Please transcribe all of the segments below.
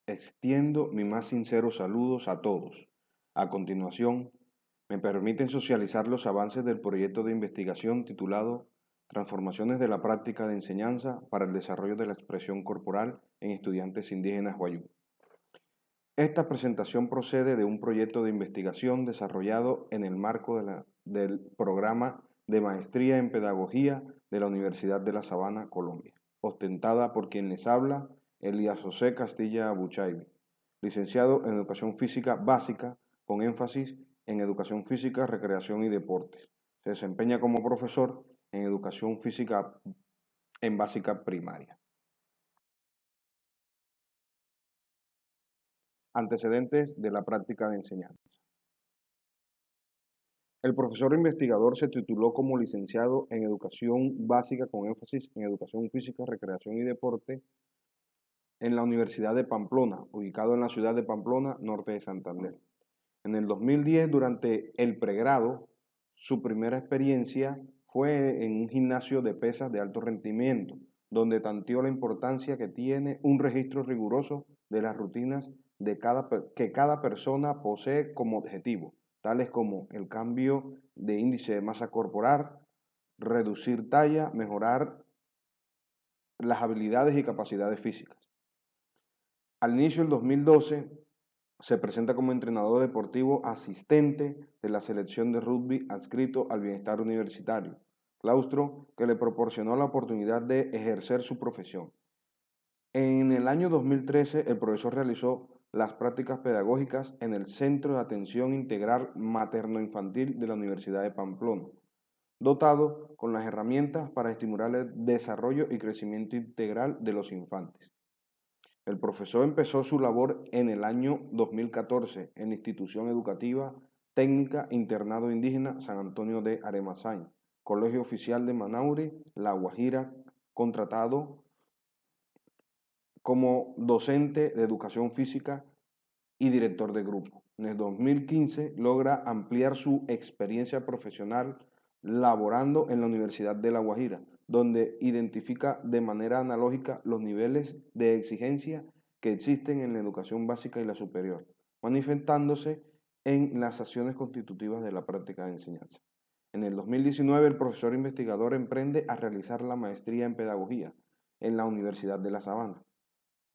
extiendo mis más sinceros saludos a todos. A continuación, me permiten socializar los avances del proyecto de investigación titulado Transformaciones de la práctica de enseñanza para el desarrollo de la expresión corporal en estudiantes indígenas Wayuu. Esta presentación procede de un proyecto de investigación desarrollado en el marco del programa de Maestría en Pedagogía de la Universidad de La Sabana, Colombia, ostentada por quien les habla, Elías José Castilla Buchaibi, licenciado en Educación Física Básica, con énfasis en Educación Física, Recreación y Deportes. Se desempeña como profesor en Educación Física en Básica Primaria. Antecedentes de la práctica de enseñanza. El profesor investigador se tituló como licenciado en Educación Básica con énfasis en Educación Física, Recreación y Deporte en la Universidad de Pamplona, ubicado en la ciudad de Pamplona, norte de Santander. En el 2010, durante el pregrado, su primera experiencia fue en un gimnasio de pesas de alto rendimiento, donde tanteó la importancia que tiene un registro riguroso de las rutinas que cada persona posee como objetivo, tales como el cambio de índice de masa corporal, reducir talla, mejorar las habilidades y capacidades físicas. Al inicio del 2012, se presenta como entrenador deportivo asistente de la selección de rugby adscrito al bienestar universitario, claustro que le proporcionó la oportunidad de ejercer su profesión. En el año 2013, el profesor realizó las prácticas pedagógicas en el Centro de Atención Integral Materno-Infantil de la Universidad de Pamplona, dotado con las herramientas para estimular el desarrollo y crecimiento integral de los infantes. El profesor empezó su labor en el año 2014 en la institución educativa técnica Internado Indígena San Antonio de Aremazain, Colegio Oficial de Manaure, La Guajira, contratado como docente de educación física y director de grupo. En el 2015 logra ampliar su experiencia profesional laborando en la Universidad de La Guajira, donde identifica de manera analógica los niveles de exigencia que existen en la educación básica y la superior, manifestándose en las acciones constitutivas de la práctica de enseñanza. En el 2019, el profesor investigador emprende a realizar la maestría en pedagogía en la Universidad de La Sabana,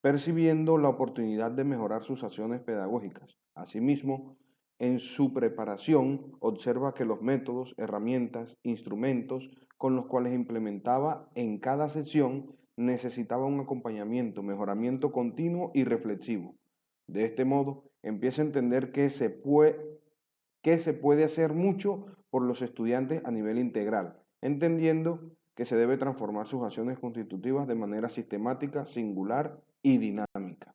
percibiendo la oportunidad de mejorar sus acciones pedagógicas. Asimismo, en su preparación observa que los métodos, herramientas, instrumentos con los cuales implementaba en cada sesión necesitaba un acompañamiento, mejoramiento continuo y reflexivo. De este modo, empieza a entender que se puede hacer mucho por los estudiantes a nivel integral, entendiendo que se debe transformar sus acciones constitutivas de manera sistemática, singular y dinámica.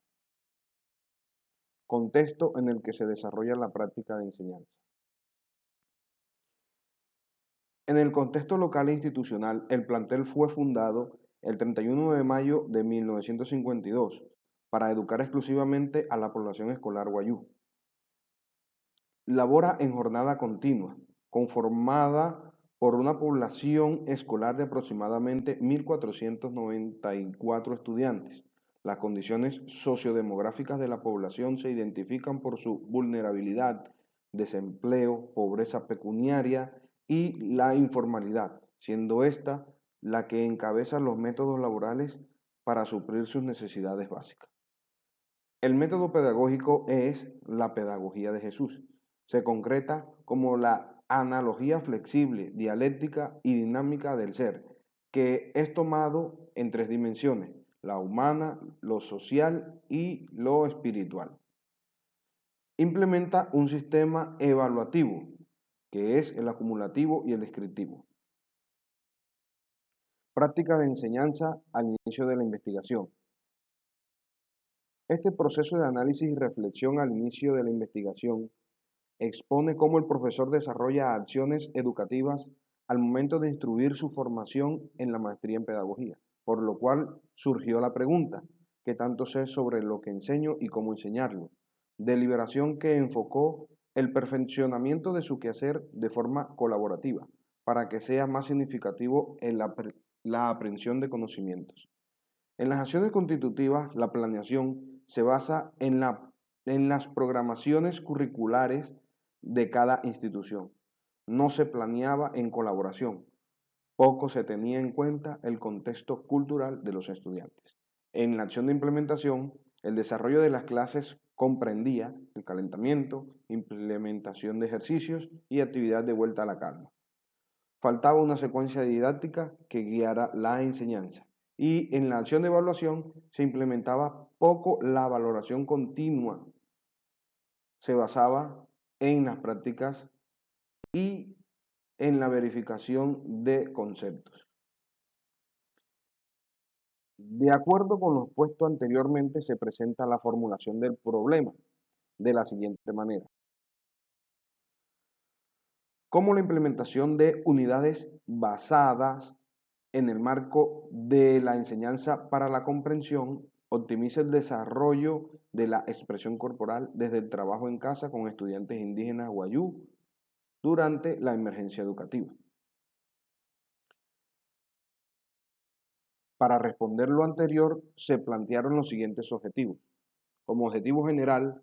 Contexto en el que se desarrolla la práctica de enseñanza. En el contexto local e institucional, el plantel fue fundado el 31 de mayo de 1952 para educar exclusivamente a la población escolar Wayuu. Labora en jornada continua, conformada por una población escolar de aproximadamente 1.494 estudiantes. Las condiciones sociodemográficas de la población se identifican por su vulnerabilidad, desempleo, pobreza pecuniaria y la informalidad, siendo esta la que encabeza los métodos laborales para suplir sus necesidades básicas. El método pedagógico es la pedagogía de Jesús. Se concreta como la analogía flexible, dialéctica y dinámica del ser, que es tomado en tres dimensiones: la humana, lo social y lo espiritual. Implementa un sistema evaluativo, que es el acumulativo y el descriptivo. Práctica de enseñanza al inicio de la investigación. Este proceso de análisis y reflexión al inicio de la investigación expone cómo el profesor desarrolla acciones educativas al momento de instruir su formación en la maestría en pedagogía, por lo cual surgió la pregunta: ¿qué tanto sé sobre lo que enseño y cómo enseñarlo? Deliberación que enfocó el perfeccionamiento de su quehacer de forma colaborativa, para que sea más significativo en la aprehensión de conocimientos. En las acciones constitutivas, la planeación se basa en las programaciones curriculares de cada institución. No se planeaba en colaboración. Poco se tenía en cuenta el contexto cultural de los estudiantes. En la acción de implementación, el desarrollo de las clases comprendía el calentamiento, implementación de ejercicios y actividad de vuelta a la calma. Faltaba una secuencia didáctica que guiara la enseñanza. Y en la acción de evaluación se implementaba poco la valoración continua. Se basaba en las prácticas y en la verificación de conceptos. De acuerdo con lo expuesto anteriormente, se presenta la formulación del problema de la siguiente manera. ¿Cómo la implementación de unidades basadas en el marco de la enseñanza para la comprensión optimiza el desarrollo de la expresión corporal desde el trabajo en casa con estudiantes indígenas wayú durante la emergencia educativa? Para responder lo anterior, se plantearon los siguientes objetivos. Como objetivo general,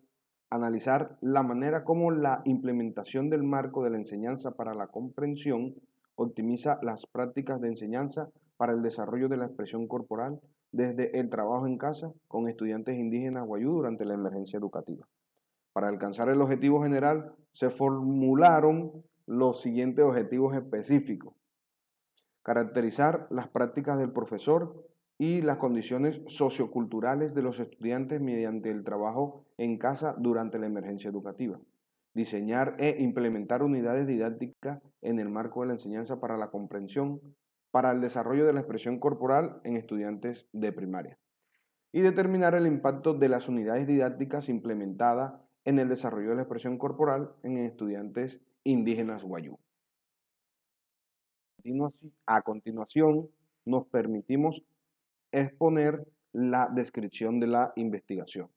analizar la manera como la implementación del marco de la enseñanza para la comprensión optimiza las prácticas de enseñanza para el desarrollo de la expresión corporal desde el trabajo en casa con estudiantes indígenas wayú durante la emergencia educativa. Para alcanzar el objetivo general, se formularon los siguientes objetivos específicos: caracterizar las prácticas del profesor y las condiciones socioculturales de los estudiantes mediante el trabajo en casa durante la emergencia educativa. Diseñar e implementar unidades didácticas en el marco de la enseñanza para la comprensión, para el desarrollo de la expresión corporal en estudiantes de primaria. Y determinar el impacto de las unidades didácticas implementadas en el desarrollo de la expresión corporal en estudiantes indígenas wayú. A continuación, nos permitimos exponer la descripción de la investigación.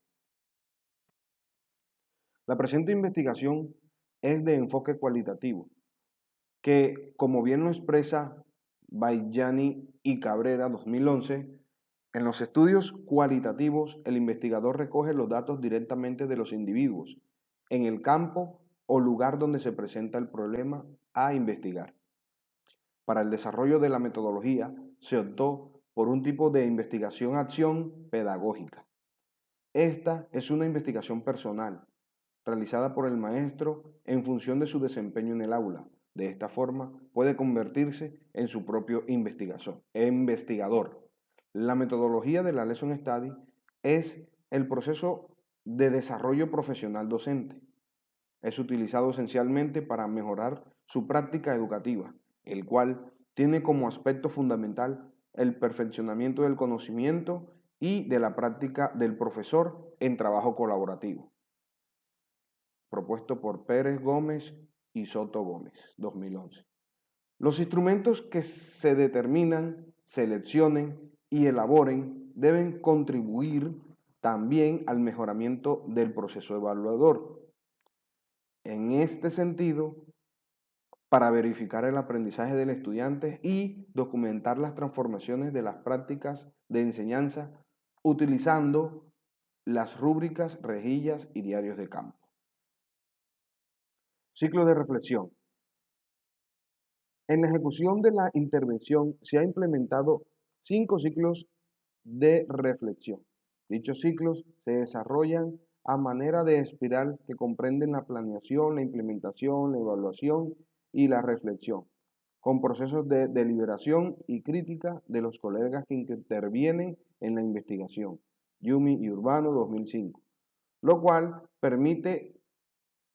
La presente investigación es de enfoque cualitativo, que, como bien lo expresa Bayani y Cabrera 2011, en los estudios cualitativos el investigador recoge los datos directamente de los individuos en el campo o lugar donde se presenta el problema a investigar. Para el desarrollo de la metodología se optó por un tipo de investigación-acción pedagógica. Esta es una investigación personal, realizada por el maestro en función de su desempeño en el aula. De esta forma, puede convertirse en su propio investigador. La metodología de la Lesson Study es el proceso de desarrollo profesional docente. Es utilizado esencialmente para mejorar su práctica educativa, el cual tiene como aspecto fundamental el perfeccionamiento del conocimiento y de la práctica del profesor en trabajo colaborativo. Propuesto por Pérez Gómez y Soto Gómez, 2011. Los instrumentos que se determinan, seleccionen y elaboren deben contribuir también al mejoramiento del proceso evaluador. En este sentido, para verificar el aprendizaje del estudiante y documentar las transformaciones de las prácticas de enseñanza utilizando las rúbricas, rejillas y diarios de campo. Ciclo de reflexión. En la ejecución de la intervención se ha implementado 5 ciclos de reflexión. Dichos ciclos se desarrollan a manera de espiral que comprenden la planeación, la implementación, la evaluación y la reflexión, con procesos de deliberación y crítica de los colegas que intervienen en la investigación. Yumi y Urbano, 2005. Lo cual permite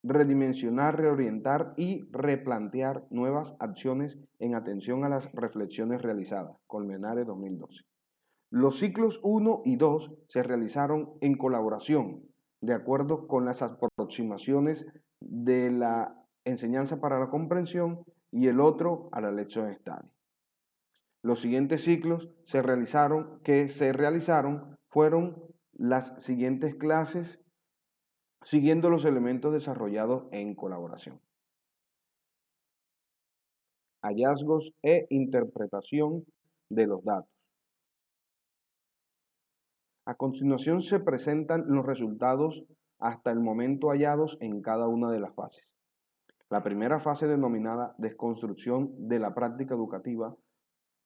redimensionar, reorientar y replantear nuevas acciones en atención a las reflexiones realizadas. Colmenares, 2012. Los ciclos 1 y 2 se realizaron en colaboración, de acuerdo con las aproximaciones de la enseñanza para la comprensión y el otro a la Lesson Study. Los siguientes ciclos que se realizaron fueron las siguientes clases siguiendo los elementos desarrollados en colaboración. Hallazgos e interpretación de los datos. A continuación se presentan los resultados hasta el momento hallados en cada una de las fases. La primera fase, denominada desconstrucción de la práctica educativa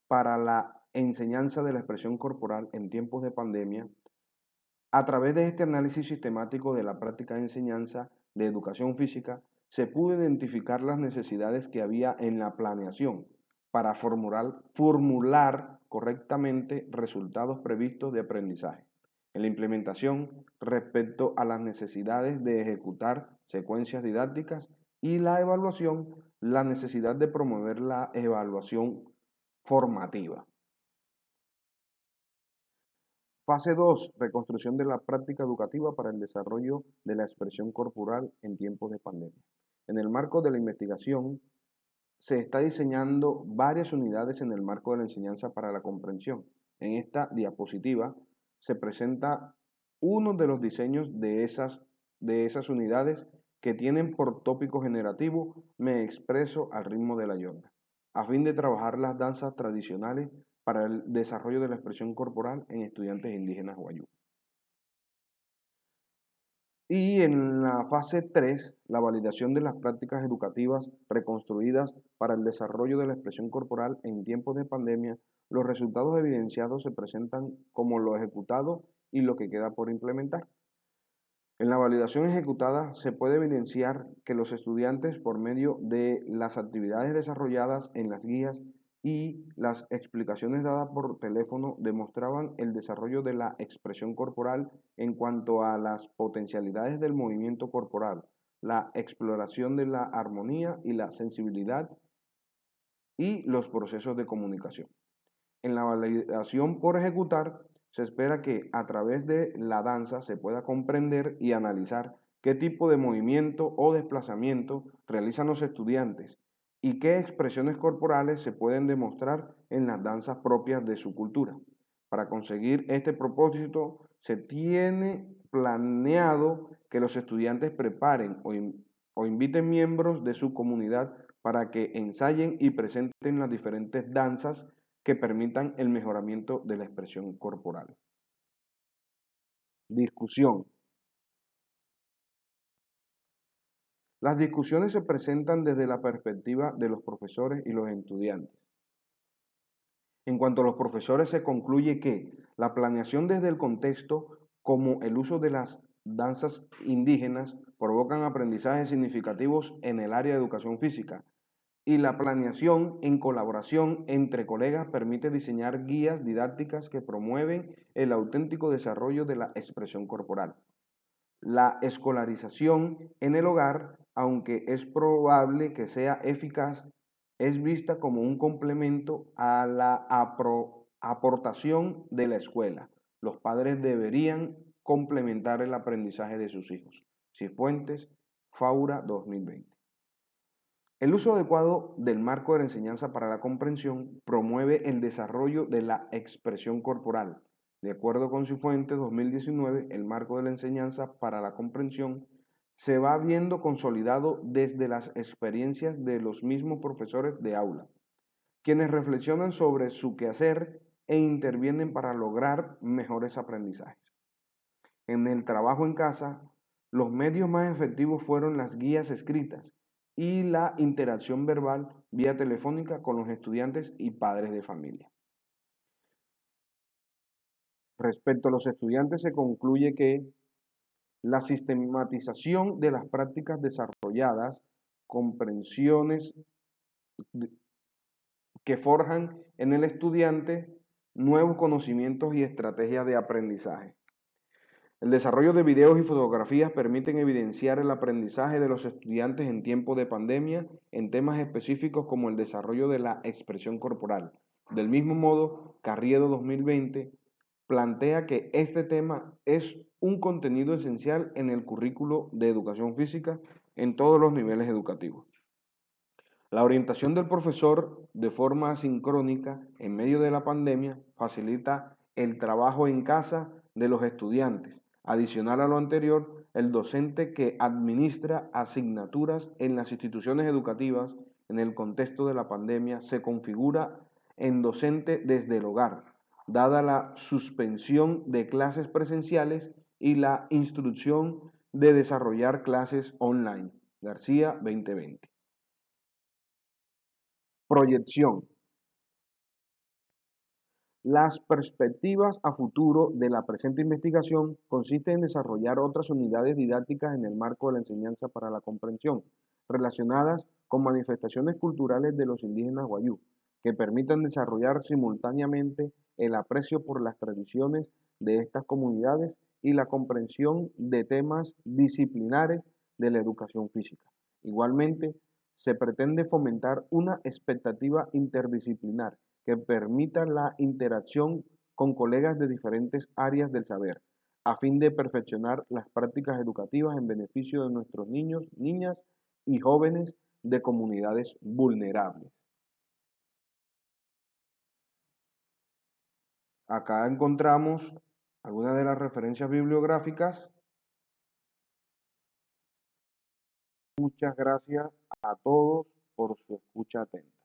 para la enseñanza de la expresión corporal en tiempos de pandemia, a través de este análisis sistemático de la práctica de enseñanza de educación física, se pudo identificar las necesidades que había en la planeación para formular correctamente resultados previstos de aprendizaje, en la implementación respecto a las necesidades de ejecutar secuencias didácticas y la evaluación, la necesidad de promover la evaluación formativa. Fase 2. Reconstrucción de la práctica educativa para el desarrollo de la expresión corporal en tiempos de pandemia. En el marco de la investigación, se está diseñando varias unidades en el marco de la enseñanza para la comprensión. En esta diapositiva se presenta uno de los diseños de esas unidades que tienen por tópico generativo "Me expreso al ritmo de la yonga", a fin de trabajar las danzas tradicionales para el desarrollo de la expresión corporal en estudiantes indígenas guayú. Y en la fase 3, la validación de las prácticas educativas reconstruidas para el desarrollo de la expresión corporal en tiempos de pandemia, los resultados evidenciados se presentan como lo ejecutado y lo que queda por implementar. En la validación ejecutada se puede evidenciar que los estudiantes, por medio de las actividades desarrolladas en las guías y las explicaciones dadas por teléfono, demostraban el desarrollo de la expresión corporal en cuanto a las potencialidades del movimiento corporal, la exploración de la armonía y la sensibilidad y los procesos de comunicación. En la validación por ejecutar, se espera que a través de la danza se pueda comprender y analizar qué tipo de movimiento o desplazamiento realizan los estudiantes y qué expresiones corporales se pueden demostrar en las danzas propias de su cultura. Para conseguir este propósito, se tiene planeado que los estudiantes preparen o inviten miembros de su comunidad para que ensayen y presenten las diferentes danzas que permitan el mejoramiento de la expresión corporal. Discusión. Las discusiones se presentan desde la perspectiva de los profesores y los estudiantes. En cuanto a los profesores, se concluye que la planeación desde el contexto, como el uso de las danzas indígenas, provocan aprendizajes significativos en el área de educación física, y la planeación en colaboración entre colegas permite diseñar guías didácticas que promueven el auténtico desarrollo de la expresión corporal. La escolarización en el hogar, aunque es probable que sea eficaz, es vista como un complemento a la aportación de la escuela. Los padres deberían complementar el aprendizaje de sus hijos. Cifuentes, Faura 2020. El uso adecuado del marco de la enseñanza para la comprensión promueve el desarrollo de la expresión corporal. De acuerdo con Cifuentes 2019, el marco de la enseñanza para la comprensión se va viendo consolidado desde las experiencias de los mismos profesores de aula, quienes reflexionan sobre su quehacer e intervienen para lograr mejores aprendizajes. En el trabajo en casa, los medios más efectivos fueron las guías escritas y la interacción verbal vía telefónica con los estudiantes y padres de familia. Respecto a los estudiantes, se concluye que la sistematización de las prácticas desarrolladas, comprensiones que forjan en el estudiante nuevos conocimientos y estrategias de aprendizaje. El desarrollo de videos y fotografías permiten evidenciar el aprendizaje de los estudiantes en tiempos de pandemia en temas específicos como el desarrollo de la expresión corporal. Del mismo modo, Carriedo 2020 plantea que este tema es un contenido esencial en el currículo de educación física en todos los niveles educativos. La orientación del profesor de forma asincrónica en medio de la pandemia facilita el trabajo en casa de los estudiantes. Adicional a lo anterior, el docente que administra asignaturas en las instituciones educativas en el contexto de la pandemia se configura en docente desde el hogar, dada la suspensión de clases presenciales y la instrucción de desarrollar clases online. García 2020. Proyección. Las perspectivas a futuro de la presente investigación consisten en desarrollar otras unidades didácticas en el marco de la enseñanza para la comprensión, relacionadas con manifestaciones culturales de los indígenas guayú, que permitan desarrollar simultáneamente el aprecio por las tradiciones de estas comunidades y la comprensión de temas disciplinares de la educación física. Igualmente, se pretende fomentar una expectativa interdisciplinar que permita la interacción con colegas de diferentes áreas del saber, a fin de perfeccionar las prácticas educativas en beneficio de nuestros niños, niñas y jóvenes de comunidades vulnerables. Acá encontramos algunas de las referencias bibliográficas. Muchas gracias a todos por su escucha atenta.